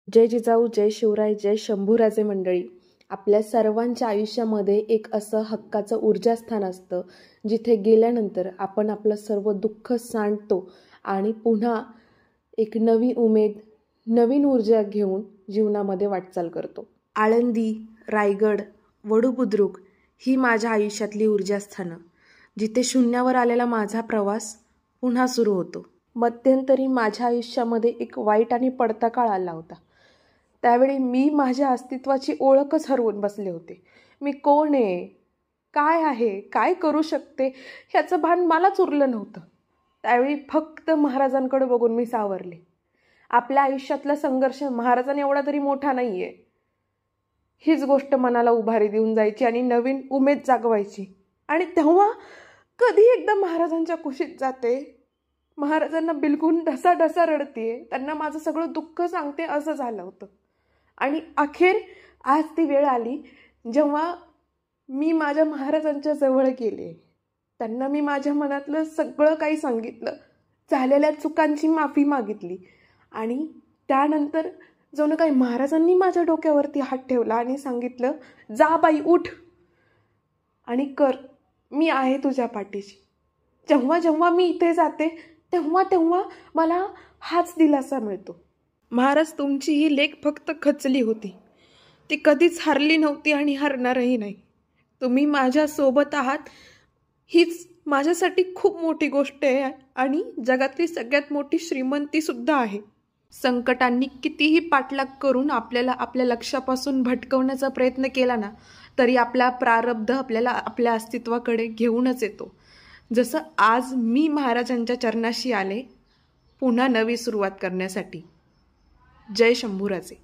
जय जिजाऊ, जय शिवराय, जय शंभूराजे मंडळी. आपल्या सर्वांच्या आयुष्यामध्ये एक असं हक्काचं ऊर्जास्थान असतं जिथे गेल्यानंतर आपण आपलं सर्व दुःख सांडतो आणि पुन्हा एक नवी उमेद, नवीन ऊर्जा घेऊन जीवनामध्ये वाटचाल करतो. आळंदी, रायगड, वडूबुद्रुक ही माझ्या आयुष्यातली ऊर्जास्थानं, जिथे शून्यावर आलेला माझा प्रवास पुन्हा सुरू होतो. मध्यंतरी माझ्या आयुष्यामध्ये एक वाईट आणि पडता काळ आला होता. त्यावेळी मी माझ्या अस्तित्वाची ओळखच हरवून बसले होते. मी कोण आहे, काय आहे, काय करू शकते ह्याचं भान मलाच उरलं नव्हतं. त्यावेळी फक्त महाराजांकडे बघून मी सावरले. आपल्या आयुष्यातला संघर्ष महाराजांनी एवढा तरी मोठा नाही आहे, हीच गोष्ट मनाला उभारी देऊन जायची आणि नवीन उमेद जागवायची. आणि तेव्हा कधी एकदा महाराजांच्या कुशीत जाते, महाराजांना बिलगून ढसाढसा रडते, त्यांना माझं सगळं दुःख सांगते, असं झालं होतं. आणि अखेर आज ती वेळ आली जेव्हा मी माझ्या महाराजांच्या जवळ गेले. त्यांना मी माझ्या मनातलं सगळं काही सांगितलं, झालेल्या चुकांची माफी मागितली. आणि त्यानंतर जणू काही महाराजांनी माझ्या डोक्यावरती हात ठेवला आणि सांगितलं, जा बाई, उठ आणि कर, मी आहे तुझ्या पाठीशी. जेव्हा जेव्हा मी इथे जाते तेव्हा तेव्हा मला हाच दिलासा मिळतो. महाराज, तुमची ही लेक फक्त खचली होती, ती कधीच हरली नव्हती आणि हरणारही नाही. तुम्ही माझ्यासोबत आहात, हीच माझ्यासाठी खूप मोठी गोष्ट आहे आणि जगातली सगळ्यात मोठी श्रीमंतीसुद्धा आहे. संकटांनी कितीही पाठलाग करून आपल्याला आपल्या लक्ष्यापासून भटकवण्याचा प्रयत्न केला ना, तरी आपला प्रारब्ध आपल्याला आपल्या अस्तित्वाकडे घेऊनच येतो. जसं आज मी महाराजांच्या चरणाशी आले पुन्हा नवी सुरुवात करण्यासाठी. जय शंभूराजे.